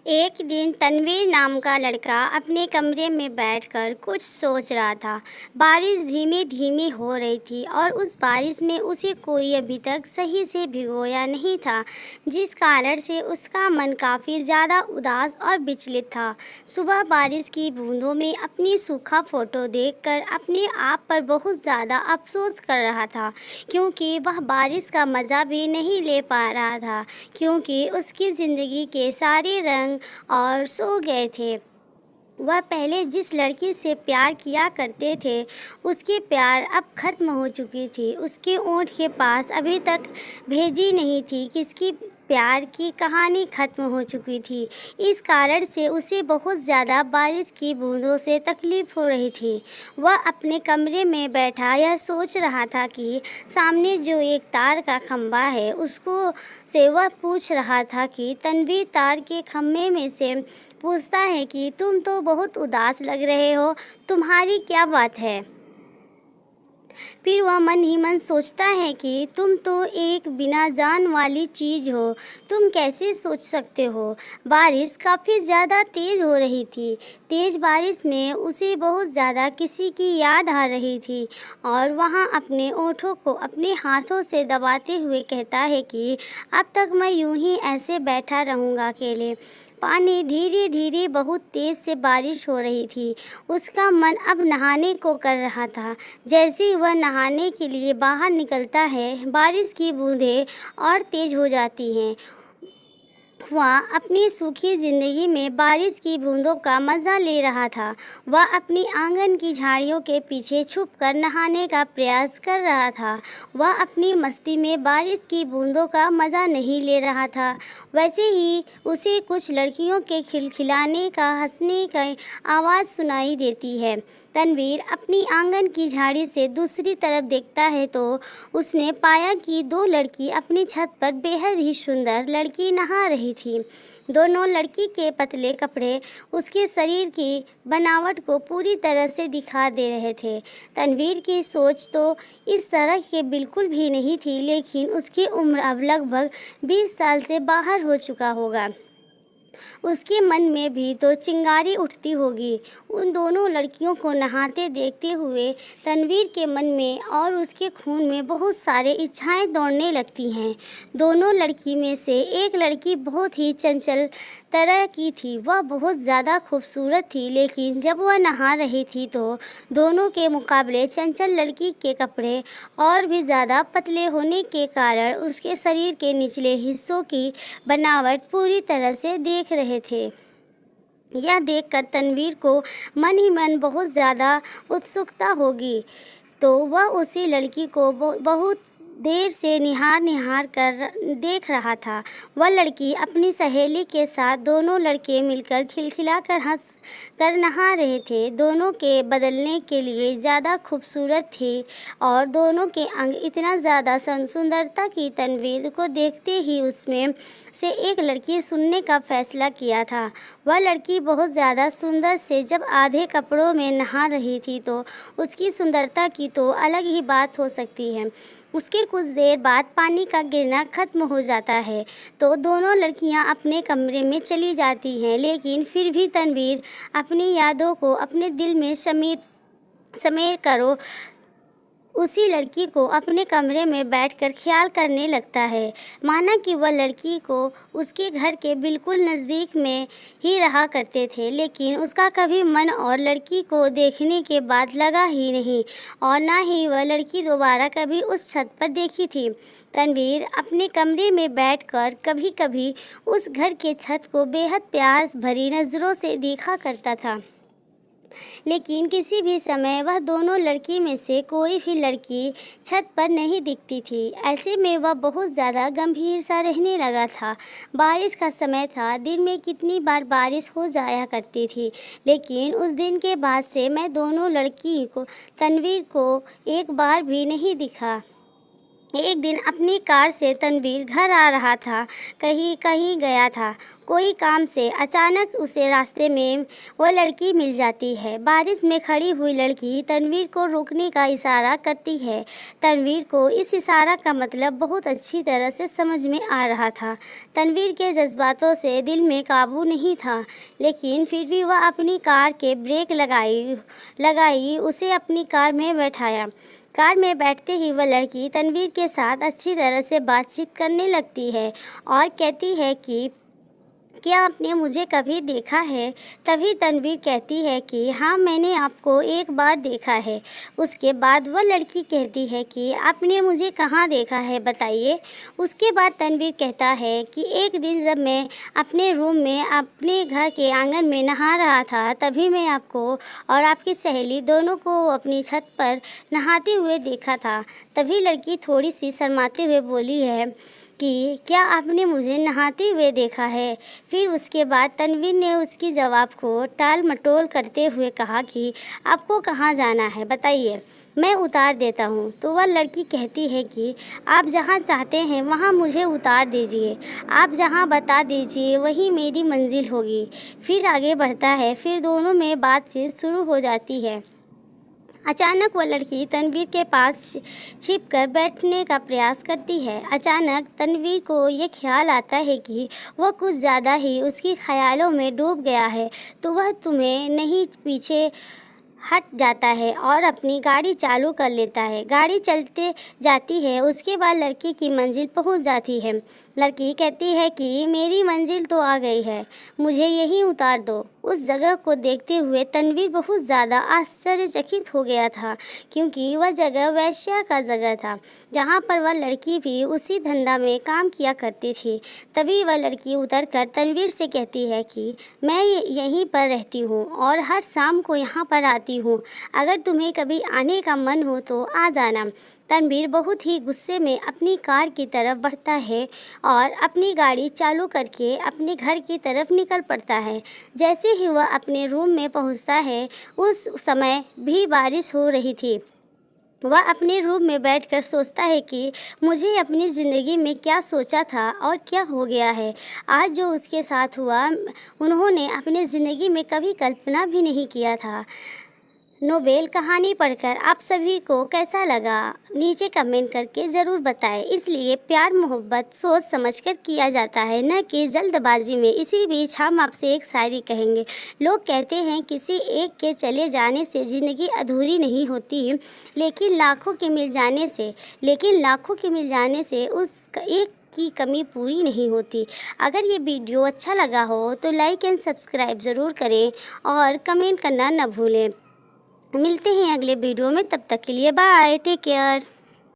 एक दिन तनवीर नाम का लड़का अपने कमरे में बैठकर कुछ सोच रहा था। बारिश धीमी धीमी हो रही थी और उस बारिश में उसे कोई अभी तक सही से भिगोया नहीं था, जिस कारण से उसका मन काफ़ी ज़्यादा उदास और विचलित था। सुबह बारिश की बूंदों में अपनी सूखा फ़ोटो देखकर अपने आप पर बहुत ज़्यादा अफसोस कर रहा था, क्योंकि वह बारिश का मज़ा भी नहीं ले पा रहा था, क्योंकि उसकी ज़िंदगी के सारे रंग और सो गए थे। वह पहले जिस लड़की से प्यार किया करते थे, उसकी प्यार अब खत्म हो चुकी थी। उसके ओंठ के पास अभी तक भेजी नहीं थी, किसकी प्यार की कहानी खत्म हो चुकी थी। इस कारण से उसे बहुत ज़्यादा बारिश की बूंदों से तकलीफ़ हो रही थी। वह अपने कमरे में बैठा यह सोच रहा था कि सामने जो एक तार का खंभा है, उसको से वह पूछ रहा था कि तनवीर तार के खंभे में से पूछता है कि तुम तो बहुत उदास लग रहे हो, तुम्हारी क्या बात है। फिर वह मन ही मन सोचता है कि तुम तो एक बिना जान वाली चीज़ हो, तुम कैसे सोच सकते हो। बारिश काफ़ी ज़्यादा तेज़ हो रही थी। तेज़ बारिश में उसे बहुत ज़्यादा किसी की याद आ रही थी और वहाँ अपने ओठों को अपने हाथों से दबाते हुए कहता है कि अब तक मैं यूं ही ऐसे बैठा रहूँगा अकेले। पानी धीरे धीरे बहुत तेज़ से बारिश हो रही थी। उसका मन अब नहाने को कर रहा था। जैसे ही वह नहाने के लिए बाहर निकलता है, बारिश की बूंदें और तेज़ हो जाती हैं। वह अपनी सूखी ज़िंदगी में बारिश की बूंदों का मज़ा ले रहा था। वह अपनी आंगन की झाड़ियों के पीछे छुपकर नहाने का प्रयास कर रहा था। वह अपनी मस्ती में बारिश की बूंदों का मज़ा नहीं ले रहा था। वैसे ही उसे कुछ लड़कियों के खिलखिलाने का, हंसने की आवाज़ सुनाई देती है। तनवीर अपनी आंगन की झाड़ी से दूसरी तरफ देखता है तो उसने पाया कि दो लड़की अपनी छत पर बेहद ही सुंदर लड़की नहा रही थी। दोनों लड़की के पतले कपड़े उसके शरीर की बनावट को पूरी तरह से दिखा दे रहे थे। तनवीर की सोच तो इस तरह के बिल्कुल भी नहीं थी, लेकिन उसकी उम्र अब लगभग 20 साल से बाहर हो चुका होगा। उसके मन में भी तो चिंगारी उठती होगी। उन दोनों लड़कियों को नहाते देखते हुए तनवीर के मन में और उसके खून में बहुत सारे इच्छाएं दौड़ने लगती हैं। दोनों लड़की में से एक लड़की बहुत ही चंचल तरह की थी। वह बहुत ज़्यादा खूबसूरत थी, लेकिन जब वह नहा रही थी तो दोनों के मुकाबले चंचल लड़की के कपड़े और भी ज़्यादा पतले होने के कारण उसके शरीर के निचले हिस्सों की बनावट पूरी तरह से देख रहे थे। यह देखकर तनवीर को मन ही मन बहुत ज़्यादा उत्सुकता होगी, तो वह उसी लड़की को बहुत देर से निहार कर देख रहा था। वह लड़की अपनी सहेली के साथ, दोनों लड़के मिलकर खिलखिलाकर हंस कर नहा रहे थे। दोनों के बदलने के लिए ज़्यादा खूबसूरत थी और दोनों के अंग इतना ज़्यादा सुंदरता की तनवीर को देखते ही उसमें से एक लड़की सुनने का फैसला किया था। वह लड़की बहुत ज़्यादा सुंदर से जब आधे कपड़ों में नहा रही थी तो उसकी सुंदरता की तो अलग ही बात हो सकती है। उसके कुछ देर बाद पानी का गिरना खत्म हो जाता है तो दोनों लड़कियां अपने कमरे में चली जाती हैं, लेकिन फिर भी तनवीर अपनी यादों को अपने दिल में समेट करो उसी लड़की को अपने कमरे में बैठकर ख्याल करने लगता है, माना कि वह लड़की को उसके घर के बिल्कुल नज़दीक में ही रहा करते थे, लेकिन उसका कभी मन और लड़की को देखने के बाद लगा ही नहीं और ना ही वह लड़की दोबारा कभी उस छत पर देखी थी। तनवीर अपने कमरे में बैठकर कभी कभी उस घर के छत को बेहद प्यार भरी नज़रों से देखा करता था, लेकिन किसी भी समय वह दोनों लड़की में से कोई भी लड़की छत पर नहीं दिखती थी। ऐसे में वह बहुत ज़्यादा गंभीर सा रहने लगा था। बारिश का समय था, दिन में कितनी बार बारिश हो जाया करती थी, लेकिन उस दिन के बाद से मैं दोनों लड़की को तनवीर को एक बार भी नहीं दिखा। एक दिन अपनी कार से तनवीर घर आ रहा था, कहीं कहीं गया था कोई काम से। अचानक उसे रास्ते में वो लड़की मिल जाती है। बारिश में खड़ी हुई लड़की तनवीर को रुकने का इशारा करती है। तनवीर को इस इशारा का मतलब बहुत अच्छी तरह से समझ में आ रहा था। तनवीर के जज्बातों से दिल में काबू नहीं था, लेकिन फिर भी वह अपनी कार के ब्रेक लगाई उसे अपनी कार में बैठाया। कार में बैठते ही वह लड़की तनवीर के साथ अच्छी तरह से बातचीत करने लगती है और कहती है कि क्या आपने मुझे कभी देखा है? तभी तनवीर कहती है कि हाँ, मैंने आपको एक बार देखा है। उसके बाद वह लड़की कहती है कि आपने मुझे कहाँ देखा है, बताइए। उसके बाद तनवीर कहता है कि एक दिन जब मैं अपने रूम में अपने घर के आंगन में नहा रहा था, तभी मैं आपको और आपकी सहेली दोनों को अपनी छत पर नहाते हुए देखा था। तभी लड़की थोड़ी सी शर्माते हुए बोली है कि क्या आपने मुझे नहाते हुए देखा है? फिर उसके बाद तनवीर ने उसकी जवाब को टाल मटोल करते हुए कहा कि आपको कहाँ जाना है, बताइए, मैं उतार देता हूँ। तो वह लड़की कहती है कि आप जहाँ चाहते हैं वहाँ मुझे उतार दीजिए, आप जहाँ बता दीजिए वही मेरी मंजिल होगी। फिर आगे बढ़ता है, फिर दोनों में बातचीत शुरू हो जाती है। अचानक वह लड़की तनवीर के पास छिपकर बैठने का प्रयास करती है। अचानक तनवीर को ये ख्याल आता है कि वह कुछ ज़्यादा ही उसकी ख्यालों में डूब गया है, तो वह तुम्हें नहीं पीछे हट जाता है और अपनी गाड़ी चालू कर लेता है। गाड़ी चलते जाती है। उसके बाद लड़की की मंजिल पहुंच जाती है। लड़की कहती है कि मेरी मंजिल तो आ गई है, मुझे यहीं उतार दो। उस जगह को देखते हुए तनवीर बहुत ज़्यादा आश्चर्यचकित हो गया था, क्योंकि वह जगह वैश्या का जगह था, जहाँ पर वह लड़की भी उसी धंधा में काम किया करती थी। तभी वह लड़की उतरकर तनवीर से कहती है कि मैं यहीं पर रहती हूँ और हर शाम को यहाँ पर आती हूँ, अगर तुम्हें कभी आने का मन हो तो आ जाना। तनवीर बहुत ही गुस्से में अपनी कार की तरफ बढ़ता है और अपनी गाड़ी चालू करके अपने घर की तरफ निकल पड़ता है। जैसे ही वह अपने रूम में पहुंचता है, उस समय भी बारिश हो रही थी। वह अपने रूम में बैठकर सोचता है कि मुझे अपनी ज़िंदगी में क्या सोचा था और क्या हो गया है। आज जो उसके साथ हुआ, उन्होंने अपनी ज़िंदगी में कभी कल्पना भी नहीं किया था। नोबेल कहानी पढ़कर आप सभी को कैसा लगा, नीचे कमेंट करके ज़रूर बताएं। इसलिए प्यार मोहब्बत सोच समझकर किया जाता है, न कि जल्दबाजी में। इसी बीच हम आपसे एक शायरी कहेंगे। लोग कहते हैं किसी एक के चले जाने से ज़िंदगी अधूरी नहीं होती, लेकिन लाखों के मिल जाने से उस एक की कमी पूरी नहीं होती। अगर ये वीडियो अच्छा लगा हो तो लाइक एंड सब्सक्राइब ज़रूर करें और कमेंट करना न भूलें। मिलते हैं अगले वीडियो में, तब तक के लिए बाय, टेक केयर।